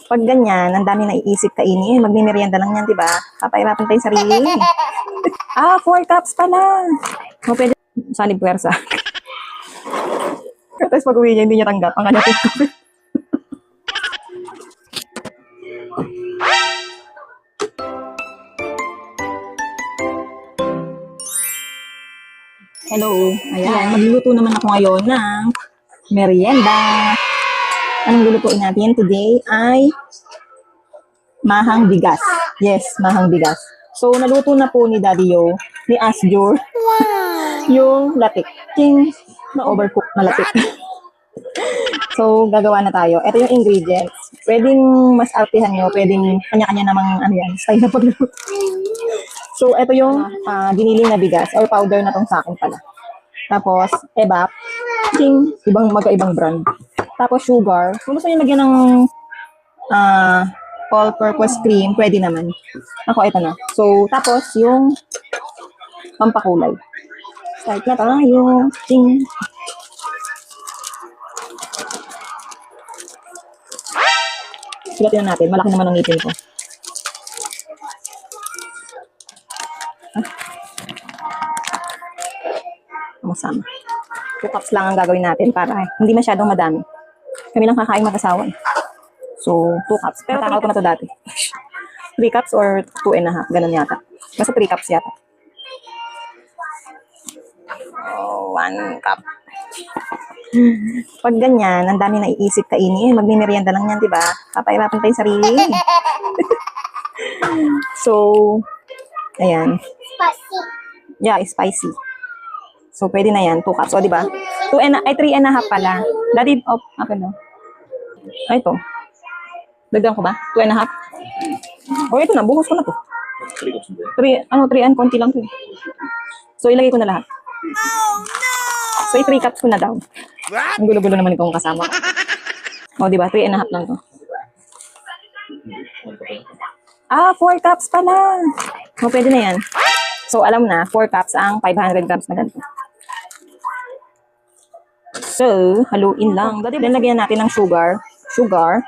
Pag ganyan, ang dami naiisip kainin, magmimerienda lang yan, di ba? Papahirapan tayo sarili. 4 cups pala. O, pwede, sanib puwersa. Tapos pag uwi niya, hindi niya tanggap ang kanyang pinag. Hello. Ayan, magluluto naman ako ngayon ng merienda. Anong lulutuin natin today ay mahang bigas. Yes, mahang bigas. So, naluto na po ni Daddy Yo, ni Asjur, yung latik. King, na-overcook na latik. So, gagawa na tayo. Ito yung ingredients. Pwedeng mas artihan nyo, pwedeng kanya-kanya namang style na pagluto. So, ito yung giniling na bigas or powder na tong sa akin pala. Tapos, ebap, ibang magkaibang brand. Tapos, sugar. Kung gusto nyo lagyan ng all-purpose cream, pwede naman. Ako, ito na. So, tapos, yung pampakulay. Start na tayo. Ting. Sigatin na natin. Malaki naman ang ngipin ko. Masama. 2 cups lang ang gagawin natin para hindi masyadong madami. Kami lang kakain mag-asawa. So, 2 cups. Pero takal ko na to dati. 3 cups or 2.5. Ganun yata. Basta 3 cups yata. 1 cup. Pag ganyan, ang dami naiisip kainin, magmimerienda lang yan, di ba? Papahirapan tayo sarili. So, ayan. Spicy. Yeah, spicy. So, pwede na yan. 2 cups. O, di ba? 3.5 pala. Daddy, apa no? Ay, ito. Dagdagan ko ba? 2.5? O, ito na. Buhos ko na to. 3 and konti lang to. So, ilagay ko na lahat. So, 3 cups ko na daw. Ang gulo-gulo naman itong kasama. O, di ba? 3.5 lang to. 4 cups pala. O, pwede na yan. So, alam na, 4 cups ang 500 grams na ganito. So, haluin lang. Then, lagyan natin ng sugar. Sugar.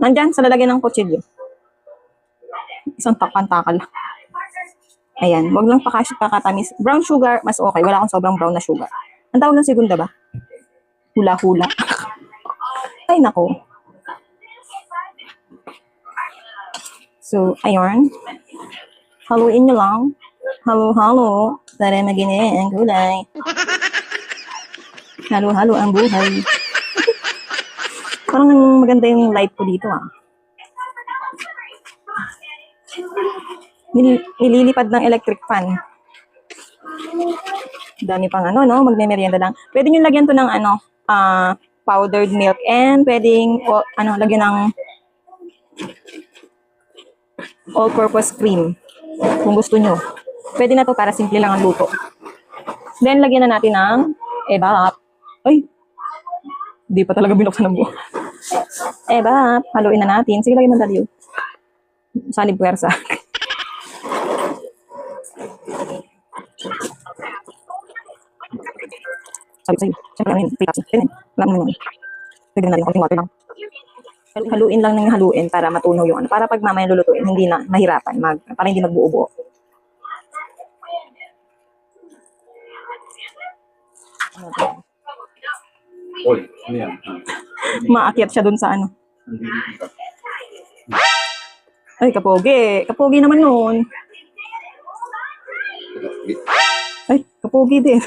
Nandyan, sa lalagyan ng kutsilyo. Isang takpan-takal. Ayan, wag lang pakatamis. Brown sugar, mas okay. Wala akong sobrang brown na sugar. Ang tawag ng segunda ba? Hula-hula. Ay, nako. So, ayun. Haluin nyo lang. Halo-halo. Para maging ang gulay. Halo-halo ang buhay. Parang maganda yung light ko dito, Nililipad ng electric fan. Dami pang magme-merienda lang. Pwede nyo lagyan to ng powdered milk and pwedeng lagyan ng all-purpose cream. Kung gusto nyo. Pwede na to para simple lang ang luto. Then, lagyan na natin ng ebap. Ay! Hindi pa talaga binuksan ng buo. Ebap. Haluin na natin. Sige, lagyan mo dali. Sanib puwersa. Sabi sa'yo. Siyempre, 3 cups. Alam mo naman. Lagyan natin konting water lang. Haluin lang ng haluin para matunaw yung para pag mamaya lulutuin, hindi na mahirapan. Para hindi magbuo-buo. Maakyat siya dun sa Ay, kapogi. Kapogi naman nun. Ay, kapogi din.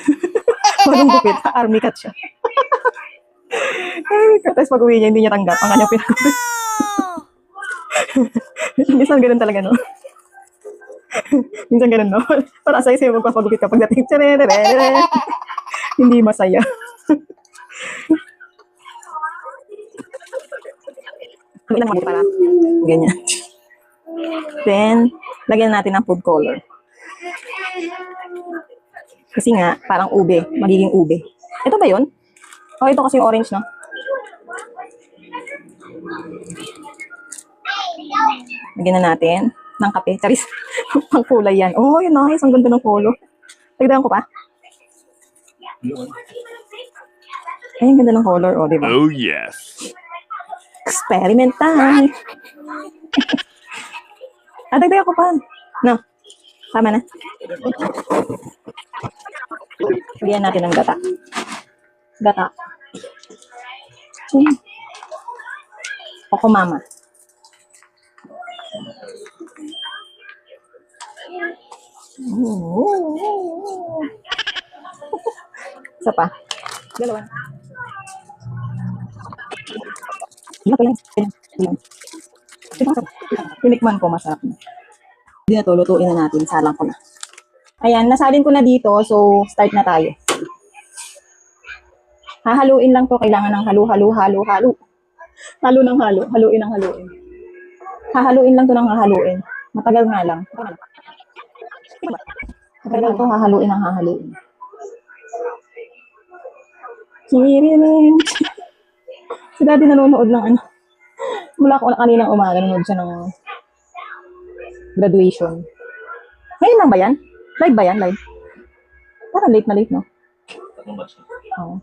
Maging gupit. Army cat siya. Tapos pag uwi niya, hindi niya tanggap ang kanyang pinag-gupit. Minsan ganun talaga, no? Minsan ganun, no? Para sa'yo magpapagupit ka pagdating. Hindi masaya. Ilang mga para ganyan. Then, lagyan natin ng food color. Kasi nga, parang ube. Magiging ube. Ito ba yun? Ito kasi yung orange, no? Lagyan na natin ng kape. Charis. Ang kulay yan. Oh, yun nice. Ang ganda ng polo. Tagdagan ko pa. Ay, ang ganda ng color, oh, di ba? Oh, yes. Experiment time. Dagdag ako pa. No. Tama na. Lagyan natin ng gata. Gata. Coco Mama. Isa pa. Dalawa. Ilan pa yan? Ilan? Tinikman ko, masarap na. Hindi na to, lutuin na natin. Salang ko na. Ayan, nasalin ko na dito. So, start na tayo. Hahaluin lang to. Kailangan ng halo. Halo ng halo. Haluin ng haluin. Hahaluin lang to ng hahaluin. Matagal nga lang. Matagal to, hahaluin ng hahaluin. Kiririn. Si Daddy nanonood ng ano. Mula ko na kaninang umaga, nanonood siya ng graduation. Ngayon lang ba yan? Live ba yan? Live? Parang late na late, no? Oo.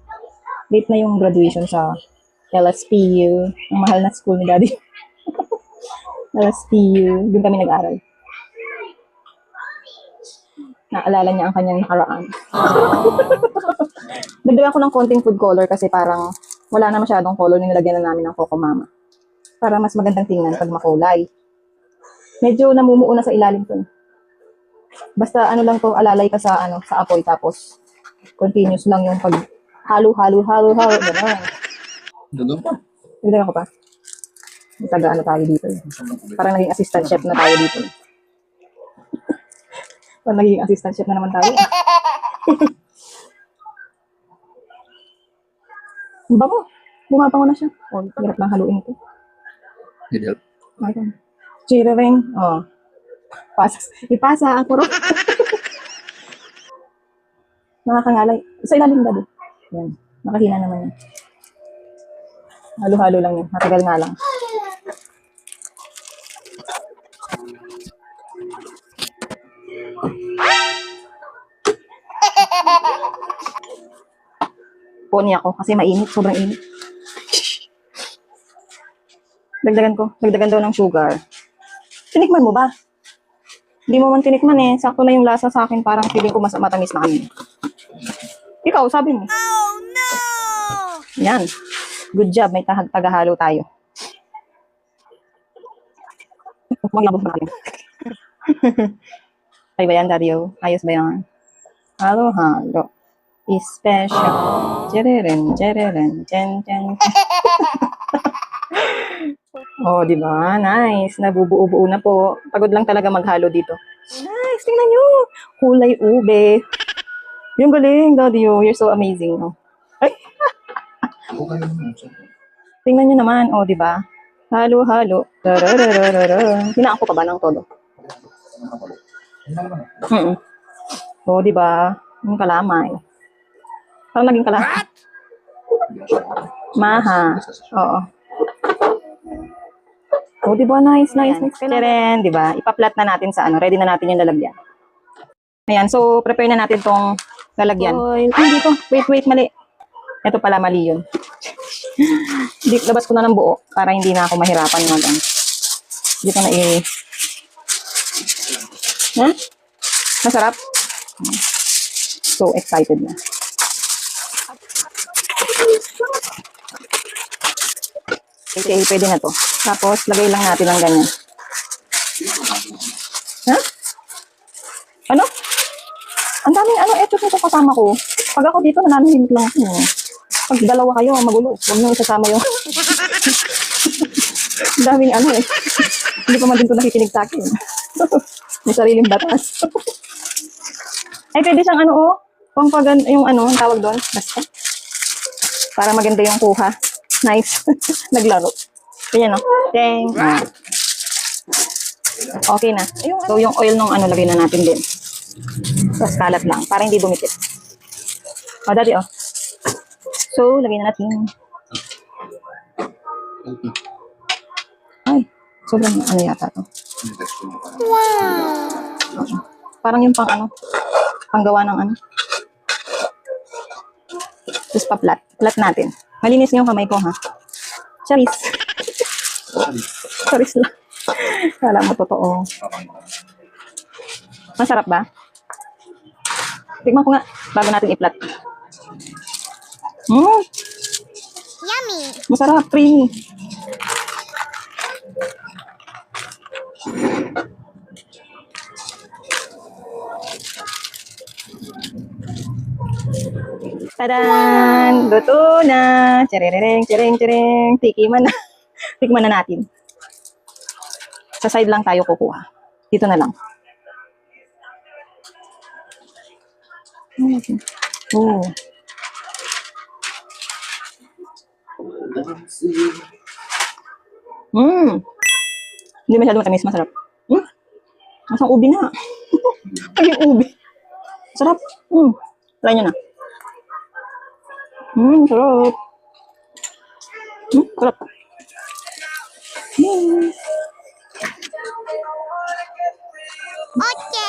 Late na yung graduation sa LSPU. Ang mahal na school ni Daddy. LSPU. Doon kami nag-aral. Naalala niya ang kanyang nakaraan. Nagdala ako ng konting food color kasi parang wala na masyadong color, nilagyan na namin ng Coco Mama. Para mas magandang tingnan pag makulay. Medyo namumuo na sa ilalim to. Basta ano lang to, alalay ka sa ano, sa apoy tapos continuous lang yung pag halo. Gano'n. Dagdag pa. Nagdala ko pa. Taga ano tayo dito. Parang naging assistant chef na tayo dito. Parang naging assistant chef na naman tayo. Ang bango. Bumabango na siya. O, hirap lang haluin ito. Need help? Okay. Chiriring. Oh. Ipasa ako ro. Nakakangalay. Sa ilalim Daddy. Yan. Nakahina naman yan. Halo-halo lang yun. Matagal nga lang. Pony ako kasi mainit. Sobrang init. Dagdagan daw ng sugar. Tinikman mo ba? Hindi mo man tinikman eh. Sakto na yung lasa sa akin. Parang feeling ko mas matamis na kami. Ikaw, sabi mo. Oh, no! Yan. Good job. May tagahalo tayo. Maglabog ba tayo? Ay ba yan, Daddy? Ayos ba yan? Halo. Special. Jeriren. Jen. Oh, di ba? Nice. Nabubuo-buo na po. Pagod lang talaga maghalo dito. Nice. Tingnan nyo. Kulay ube. Yung galing, Daddy. You're so amazing. Oh. Ay. Tingnan nyo naman. Oh, di ba? Halo. Hinaan ko pa ba ng todo? Oh, di ba? Yung kalamay. Parang naging kalamay. Maha. Oo. Oh, di ba? Nice. Kailan, di ba? Ipa-flat na natin sa ano. Ready na natin yung lalagyan. Ayan. So, prepare na natin tong lalagyan. Ay, dito. Wait. Mali. Ito pala, mali yun. Labas ko na ng buo para hindi na ako mahirapan mag-ano. Dito na Ha? Masarap? So excited na. Okay, pwede na to. Tapos, lagay lang natin ng ganyan. Ha? Ano? Ang daming eto nito kasama ko. Pag ako dito, nananahimik lang ako. Pag dalawa kayo, magulo. Huwag nyo isasama yung... Ang daming Hindi pa man din ko nakikinig sa akin. May sariling batas. Ay, pwede siyang kung pag yung ang tawag doon, basta. Para maganda yung kuha. Nice. Naglaro. Ganyan, no? Dang. Okay na. So, yung oil nung lagay na natin din. Tapos kalat lang, para hindi bumikit. Daddy, So, lagay na natin. Ay, sobrang yata to. Wow! Parang yung panggawa ng Tapos pa-flat. Flat natin. Malinis nga yung kamay ko, ha? Charis. Charis lang. Kala mo totoo. Masarap ba? Tikman ko nga bago natin i-flat. Yummy. Masarap, creamy. Tadan! Luto na! Tserereng, tsereng, tsereng. Tikiman na. Tikman na natin. Sa side lang tayo kukuha. Dito na lang. Oh. Hindi masyado matamis, masarap. Masang ubi na. Ay, yung ubi. Sarap. Try nyo na. Sarap. Sarap. Okay.